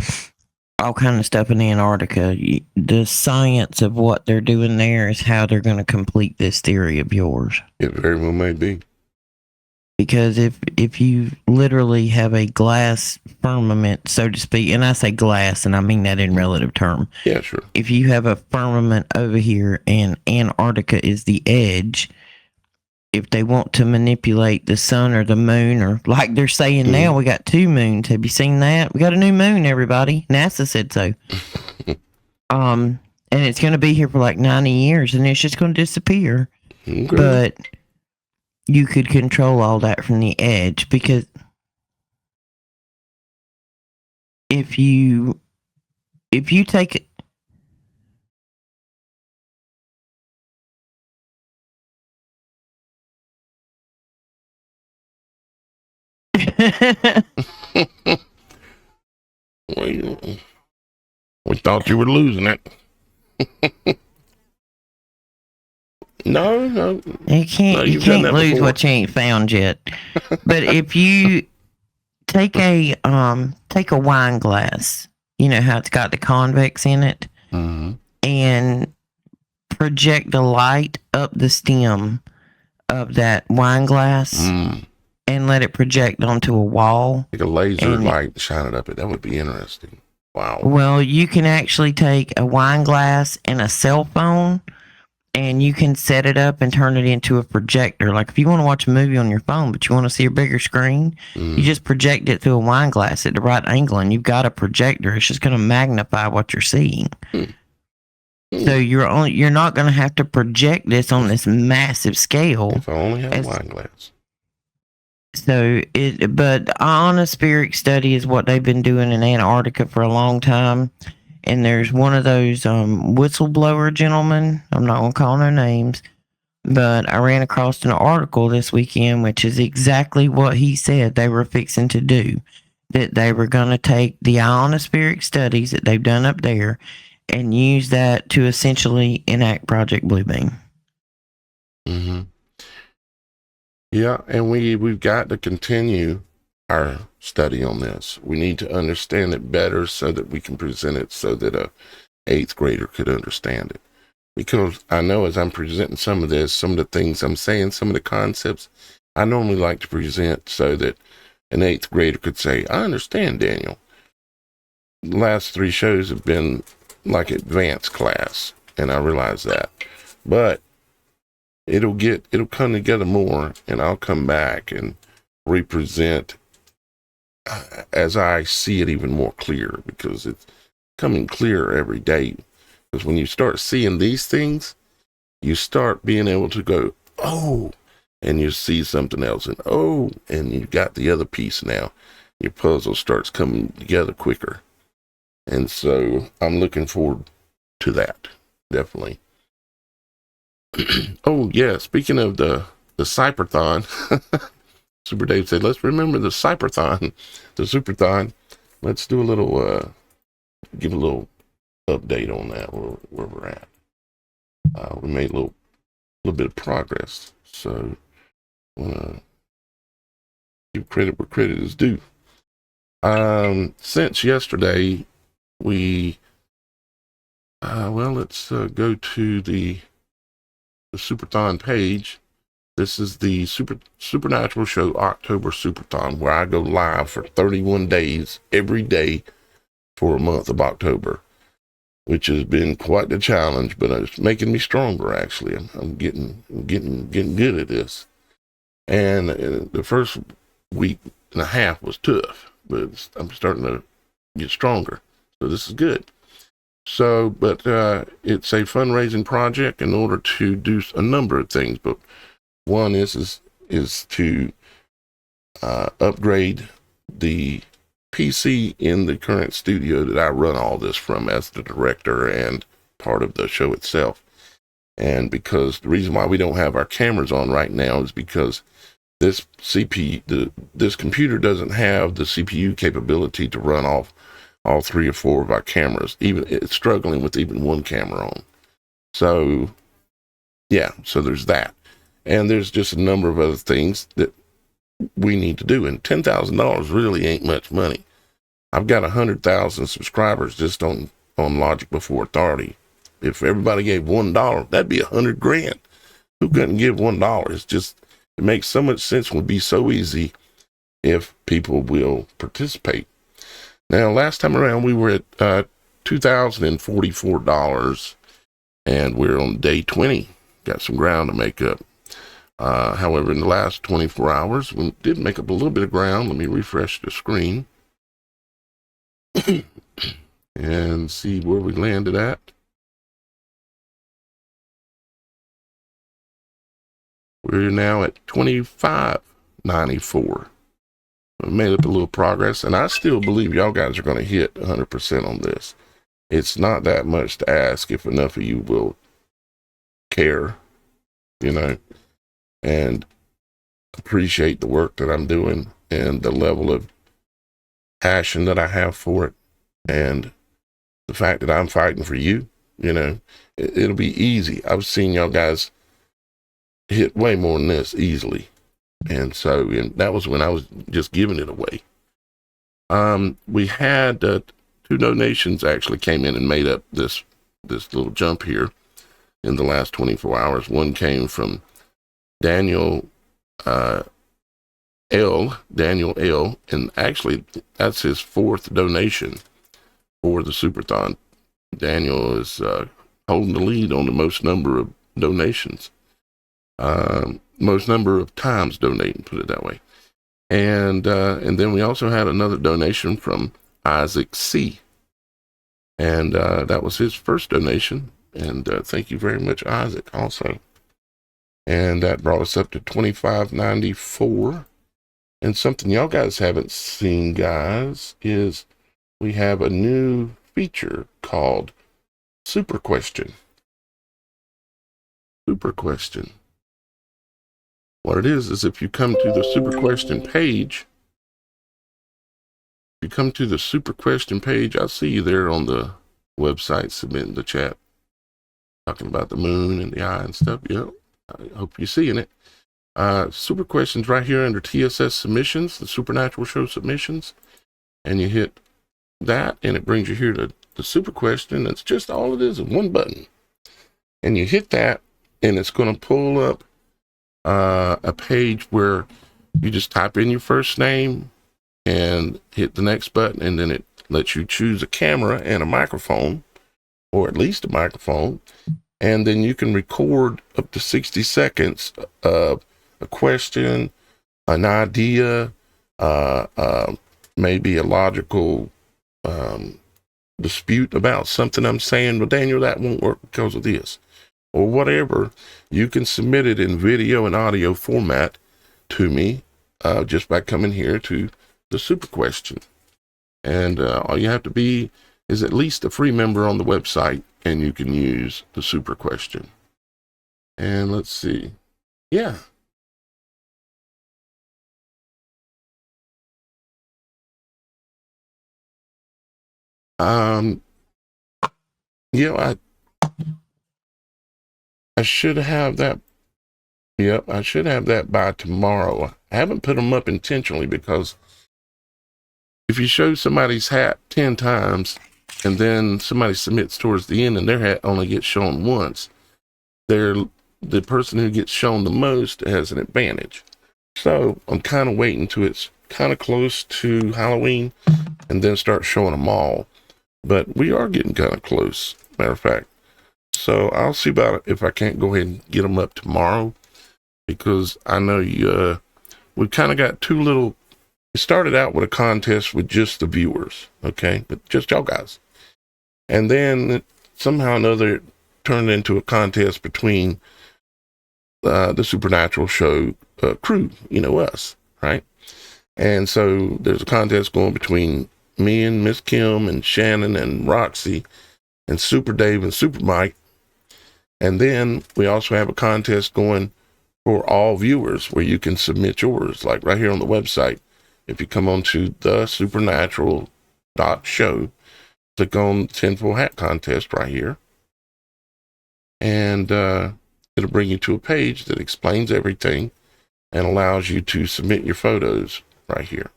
all kind of stuff in Antarctica. The science of what they're doing there is how they're going to complete this theory of yours. It very well may be. Because if you literally have a glass firmament, so to speak, and I say glass, and I mean that in relative term. Yeah, sure. If you have a firmament over here and Antarctica is the edge, if they want to manipulate the sun or the moon, or like they're saying now, we got 2 moons. Have you seen that? We got a new moon, everybody. NASA said so. And it's going to be here for like 90 years, and it's just going to disappear. Okay. But you could control all that from the edge, because if you take We thought you were losing it. No. You can't lose what you ain't found yet. But if you take a wine glass, you know how it's got the convex in it, and project the light up the stem of that wine glass and let it project onto a wall. Like a laser light, shine it up. That would be interesting. Wow. Well, you can actually take a wine glass and a cell phone, and you can set it up and turn it into a projector. Like if you want to watch a movie on your phone, but you want to see a bigger screen, you just project it through a wine glass at the right angle, and you've got a projector. It's just going to magnify what you're seeing. So you're not going to have to project this on this massive scale. If I only had a wine glass. So but ionospheric study is what they've been doing in Antarctica for a long time. And there's one of those whistleblower gentlemen. I'm not going to call no names, but I ran across an article this weekend, which is exactly what he said they were fixing to do. That they were going to take the ionospheric studies that they've done up there and use that to essentially enact Project Bluebeam. Yeah, and we've got to continue our study on this. We need to understand it better so that we can present it so that a 8th grader could understand it. Because I know as I'm presenting some of this, some of the things I'm saying, some of the concepts, I normally like to present so that an 8th grader could say, I understand, Daniel. The last 3 shows have been like advanced class, and I realize that. But it'll come together more, and I'll come back and represent as I see it even more clear, because it's coming clearer every day. Because when you start seeing these things, you start being able to go, oh, and you see something else, and oh, and you got the other piece now. Your puzzle starts coming together quicker. And so I'm looking forward to that, definitely. Oh, yeah, speaking of the Cyberthon, Super Dave said, let's remember the Cyberthon, the Superthon. Let's do a little, give a little update on that, where we're at. We made a little bit of progress, so I want to give credit where credit is due. Since yesterday, let's go to the Superthon page. This is the Supernatural.Show October Superthon, where I go live for 31 days every day for a month of October, which has been quite the challenge, but it's making me stronger. Actually, I'm getting good at this. And the first week and a half was tough, but I'm starting to get stronger. So this is good. So, but it's a fundraising project in order to do a number of things. But one is to upgrade the PC in the current studio that I run all this from as the director and part of the show itself. And because the reason why we don't have our cameras on right now is because this this computer doesn't have the CPU capability to run off all 3 or 4 of our cameras. Even it's struggling with even one camera on. So yeah, so there's that. And there's just a number of other things that we need to do. And $10,000 really ain't much money. I've got 100,000 subscribers just on Logic Before Authority. If everybody gave $1, that'd be $100,000. Who couldn't give $1? It's just, it makes so much sense. It would be so easy if people will participate. Now, last time around, we were at $2,044, and we're on day 20. Got some ground to make up. However, in the last 24 hours, we did make up a little bit of ground. Let me refresh the screen and see where we landed at. We're now at 2594. We made up a little progress, and I still believe y'all guys are going to hit 100% on this. It's not that much to ask if enough of you will care, and appreciate the work that I'm doing and the level of passion that I have for it, and the fact that I'm fighting for you, it'll be easy. I've seen y'all guys hit way more than this easily. And that was when I was just giving it away. We had 2 donations actually came in and made up this little jump here in the last 24 hours. One came from Daniel L, and actually that's his 4th donation for the Superthon. Daniel is holding the lead on the most number of donations, most number of times donating, put it that way. And then we also had another donation from Isaac C, and that was his first donation. And thank you very much, Isaac, also. And that brought us up to $25.94. And something y'all guys haven't seen, guys, is we have a new feature called Super Question. Super Question. What it is if you come to the Super Question page, I see you there on the website submitting the chat, talking about the moon and the eye and stuff. Yep, I hope you're seeing it. Super Questions right here under TSS submissions, the Supernatural Show submissions, and you hit that and it brings you here to the Super Question. It's just all it is one button, and you hit that and it's going to pull up a page where you just type in your first name and hit the next button, and then it lets you choose a camera and a microphone, or at least a microphone, and then you can record up to 60 seconds of a question, an idea, maybe a logical dispute about something I'm saying. Well, Daniel, that won't work because of this, or whatever. You can submit it in video and audio format to me just by coming here to the Super Question. And all you have to be is at least a free member on the website, and you can use the Super Question. And let's see. Yeah. I should have that. Yep, I should have that by tomorrow. I haven't put them up intentionally because if you show somebody's hat 10 times and then somebody submits towards the end and their hat only gets shown once, the person who gets shown the most has an advantage. So I'm kind of waiting till it's kind of close to Halloween and then start showing them all. But we are getting kind of close, matter of fact. So I'll see about it if I can't go ahead and get them up tomorrow, because I know we kind of got two little. It started out with a contest with just the viewers, okay, but just y'all guys, and then somehow or another it turned into a contest between the Supernatural Show crew, us, right? And so there's a contest going between me and Miss Kim and Shannon and Roxy and Super Dave and Super Mike. And then we also have a contest going for all viewers where you can submit yours, like right here on the website. If you come on to TheSupernatural.Show, click on Tinfoil Hat Contest right here. And it'll bring you to a page that explains everything and allows you to submit your photos right here.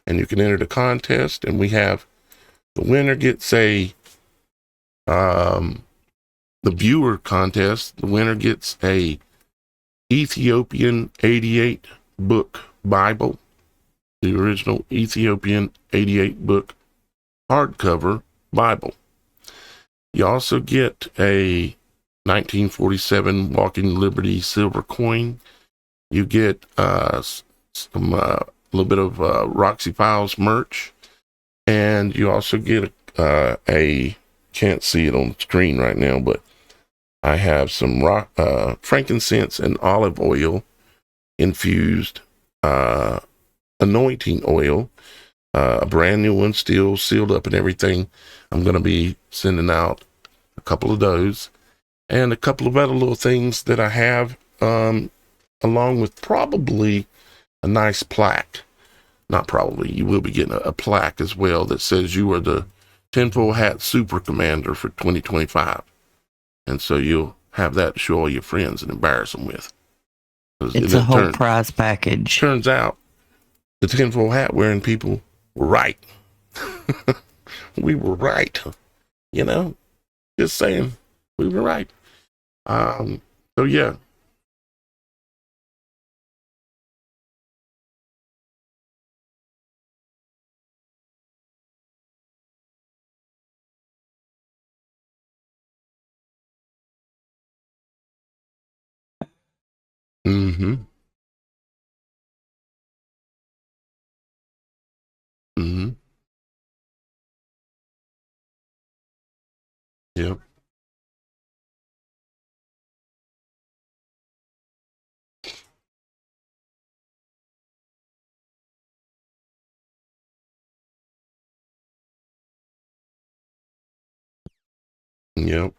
And you can enter the contest, and we have the winner gets the viewer contest. The winner gets a Ethiopian 88 book Bible, the original Ethiopian 88 book hardcover Bible. You also get a 1947 Walking Liberty silver coin. You get some little bit of Roxy Files merch, and you also get a can't see it on the screen right now, but I have some frankincense and olive oil infused anointing oil, a brand new one, still sealed up and everything. I'm going to be sending out a couple of those and a couple of other little things that I have, along with probably a nice plaque not probably, you will be getting a plaque as well that says you are the tinfoil hat super commander for 2025. And so you'll have that to show all your friends and embarrass them with. It's a whole prize package. Turns out the tinfoil hat wearing people were right. We were right. You know, just saying, we were right. So yeah. Mm-hmm. Mm-hmm. Yep. Yep.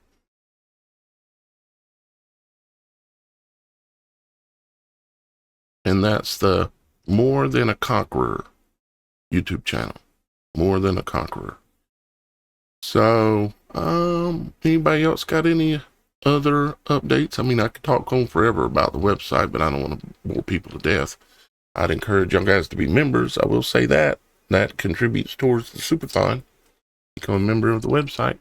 And that's the More Than a Conqueror YouTube channel. More Than a Conqueror. So, anybody else got any other updates? I mean, I could talk on forever about the website, but I don't want to bore people to death. I'd encourage you guys to be members. I will say that. That contributes towards the Superthon. Become a member of the website.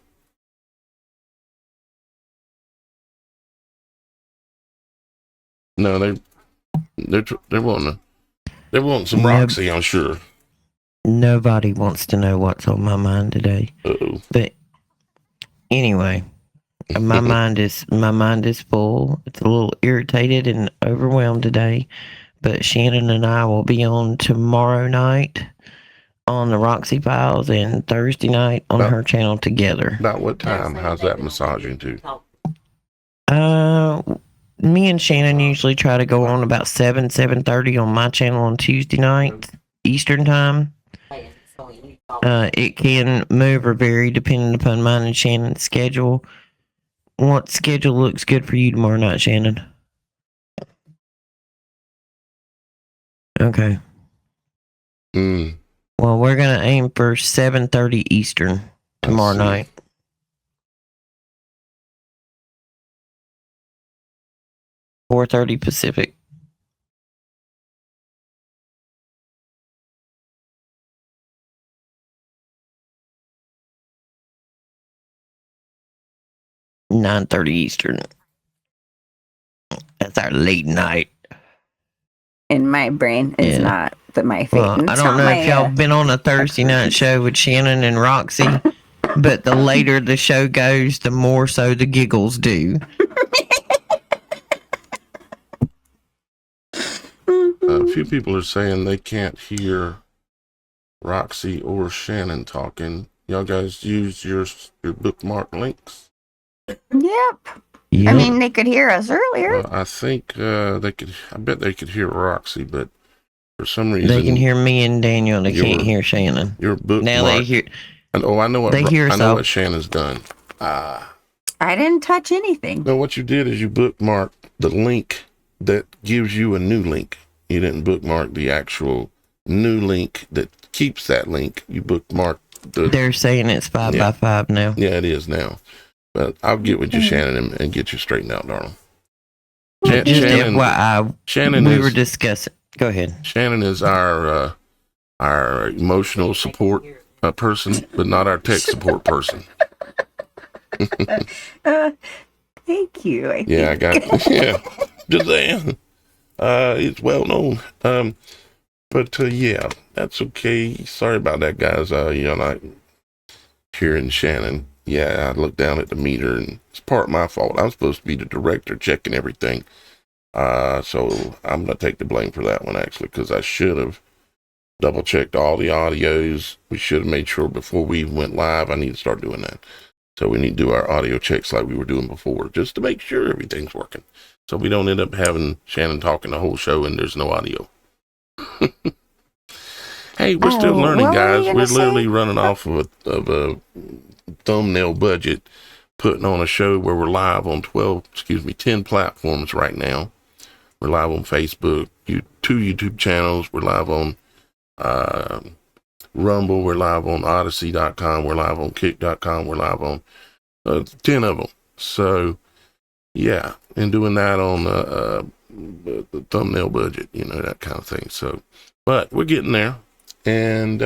No, they're wanting some Roxy, I'm sure. Nobody wants to know what's on my mind today. Uh-oh. But anyway, my mind is full. It's a little irritated and overwhelmed today. But Shannon and I will be on tomorrow night on the Roxy Files and Thursday night on her channel together. About what time? How's that massaging to? Me and Shannon usually try to go on about 7:30 on my channel on Tuesday night, Eastern time. It can move or vary depending upon mine and Shannon's schedule. What schedule looks good for you tomorrow night, Shannon? Okay. Well, we're gonna aim for 7:30 Eastern tomorrow night. 4:30 Pacific. $9:30 Eastern. That's our late night. In my brain, it's not, but my face. Well, I don't know if y'all been on a Thursday night show with Shannon and Roxy, but the later the show goes, the more so the giggles do. A few people are saying they can't hear Roxy or Shannon talking. Y'all guys use your bookmark links? Yep. I mean, they could hear us earlier. I think they could. I bet they could hear Roxy, but for some reason they can hear me and Daniel. They can't hear Shannon. Your bookmark. Now they hear. And I know what they hear. I know what Shannon's done. I didn't touch anything. No, what you did is you bookmarked the link that gives you a new link. You didn't bookmark the actual new link that keeps that link. You bookmarked the. They're saying it's 5x5 now. Yeah, it is now. But I'll get with you, Shannon, and get you straightened out, darling. Just FYI, Shannon we were discussing. Go ahead. Shannon is our emotional support person, but not our tech support person. Thank you. I got. Yeah, just saying. It's well known. But yeah, that's okay. Sorry about that, guys. Not hearing Shannon. Yeah, I looked down at the meter, and it's part of my fault. I'm supposed to be the director checking everything. So I'm going to take the blame for that one, actually, because I should have double-checked all the audios. We should have made sure before we went live. I need to start doing that. So we need to do our audio checks like we were doing before, just to make sure everything's working. So we don't end up having Shannon talking the whole show and there's no audio. Hey, we're still learning, guys. We're literally running off of a thumbnail budget, putting on a show where we're live on 10 platforms right now. We're live on Facebook, 2 YouTube channels. We're live on Rumble, we're live on Odyssey.com, we're live on Kick.com, we're live on 10 of them. So, yeah, and doing that on the thumbnail budget, that kind of thing. So, but we're getting there, and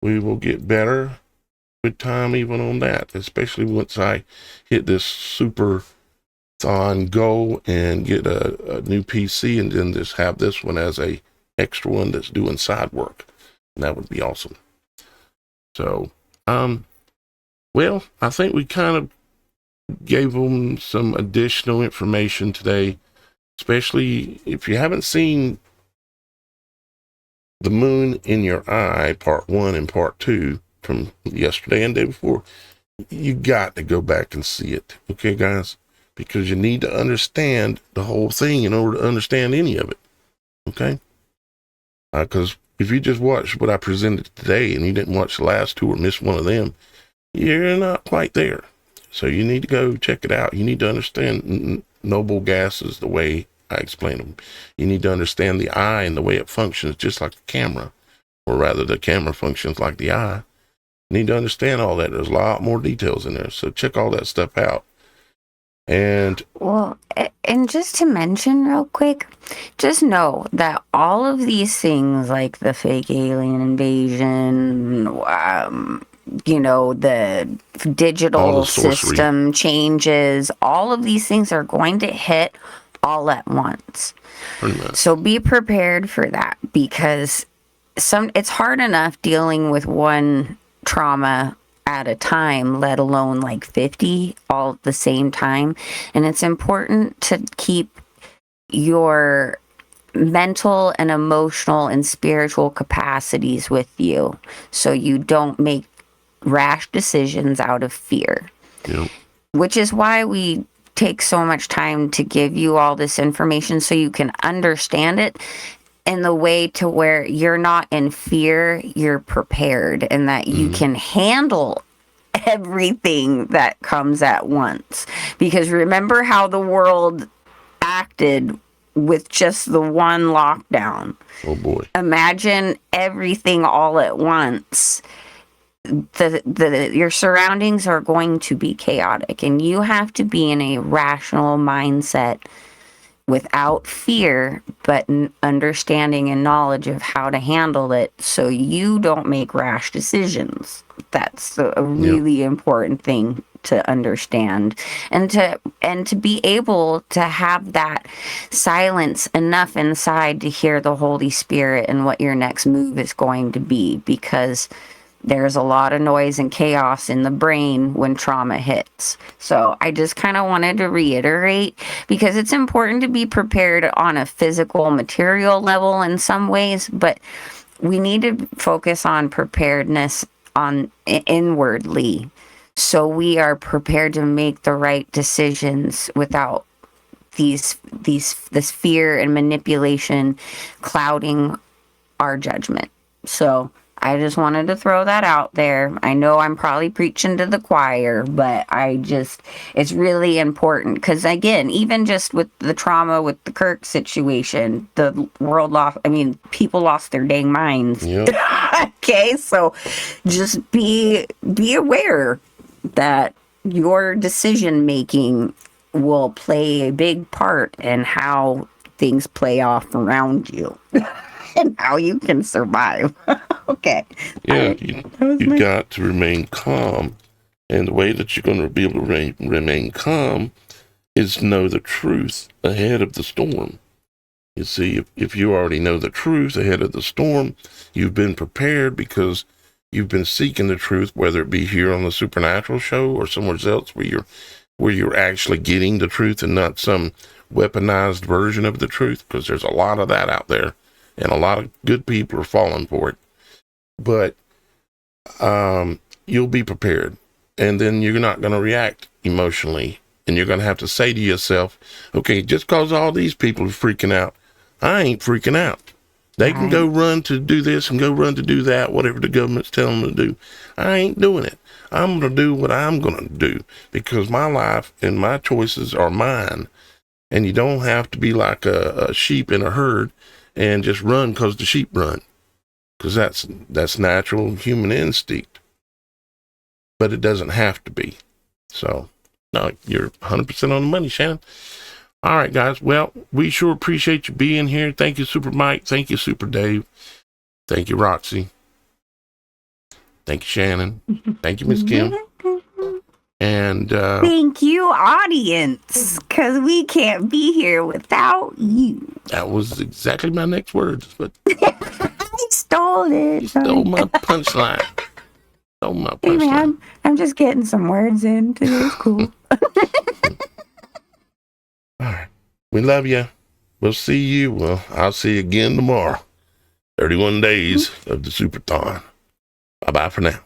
we will get better with time even on that, especially once I hit this Superthon goal and get a new PC, and then just have this one as a extra one that's doing side work. And that would be awesome. So, well, I think we kind of gave them some additional information today, especially if you haven't seen The Moon in Your Eye, part 1 and part 2 from yesterday and day before. You got to go back and see it. Okay, guys? Because you need to understand the whole thing in order to understand any of it. Okay? Because if you just watched what I presented today and you didn't watch the last 2 or miss one of them, you're not quite there. So you need to go check it out. You need to understand noble gases the way I explain them. You need to understand the eye and the way it functions just like the camera, or rather the camera functions like the eye. You need to understand all that. There's a lot more details in there. So check all that stuff out. And just to mention real quick, just know that all of these things, like the fake alien invasion, the digital system changes, all of these things are going to hit all at once. Pretty much. So be prepared for that, because it's hard enough dealing with one trauma at a time, let alone like 50 all at the same time. And it's important to keep your mental and emotional and spiritual capacities with you, so you don't make rash decisions out of fear. Yep. Which is why we take so much time to give you all this information, so you can understand it in the way to where you're not in fear, you're prepared, and that you can handle everything that comes at once. Because remember how the world acted with just the one lockdown. Oh boy. Imagine everything all at once. Your surroundings are going to be chaotic, and you have to be in a rational mindset without fear, but understanding and knowledge of how to handle it, so you don't make rash decisions. That's a really important thing to understand, and to be able to have that silence enough inside to hear the Holy Spirit and what your next move is going to be, because there's a lot of noise and chaos in the brain when trauma hits. So I just kind of wanted to reiterate, because it's important to be prepared on a physical, material level in some ways, but we need to focus on preparedness on inwardly, so we are prepared to make the right decisions without this fear and manipulation clouding our judgment. So I just wanted to throw that out there. I know I'm probably preaching to the choir, but it's really important, because again, even just with the trauma with the Kirk situation, the world people lost their dang minds. Yep. Okay, so just be aware that your decision making will play a big part in how things play off around you. And how you can survive. Okay. Yeah, you've got to remain calm. And the way that you're going to be able to remain calm is know the truth ahead of the storm. You see, if you already know the truth ahead of the storm, you've been prepared, because you've been seeking the truth, whether it be here on the Supernatural Show or somewhere else where you're actually getting the truth and not some weaponized version of the truth, because there's a lot of that out there. And a lot of good people are falling for it. But you'll be prepared. And then you're not going to react emotionally. And you're going to have to say to yourself, okay, just because all these people are freaking out, I ain't freaking out. They can go run to do this and go run to do that, whatever the government's telling them to do. I ain't doing it. I'm going to do what I'm going to do, because my life and my choices are mine. And you don't have to be like a sheep in a herd and just run because the sheep run. because that's natural human instinct. But it doesn't have to be. So, no, you're 100% on the money, Shannon. All right, guys. Well, we sure appreciate you being here. Thank you, Super Mike. Thank you, Super Dave. Thank you, Roxy. Thank you, Shannon. Thank you, Miss Kim. And thank you, audience, because we can't be here without you. That was exactly my next words, but I stole it. you stole my punchline. Hey, man, I'm just getting some words in. It's cool. All right. We love you. We'll see you. Well, I'll see you again tomorrow. 31 days of the Superthon. Bye-bye for now.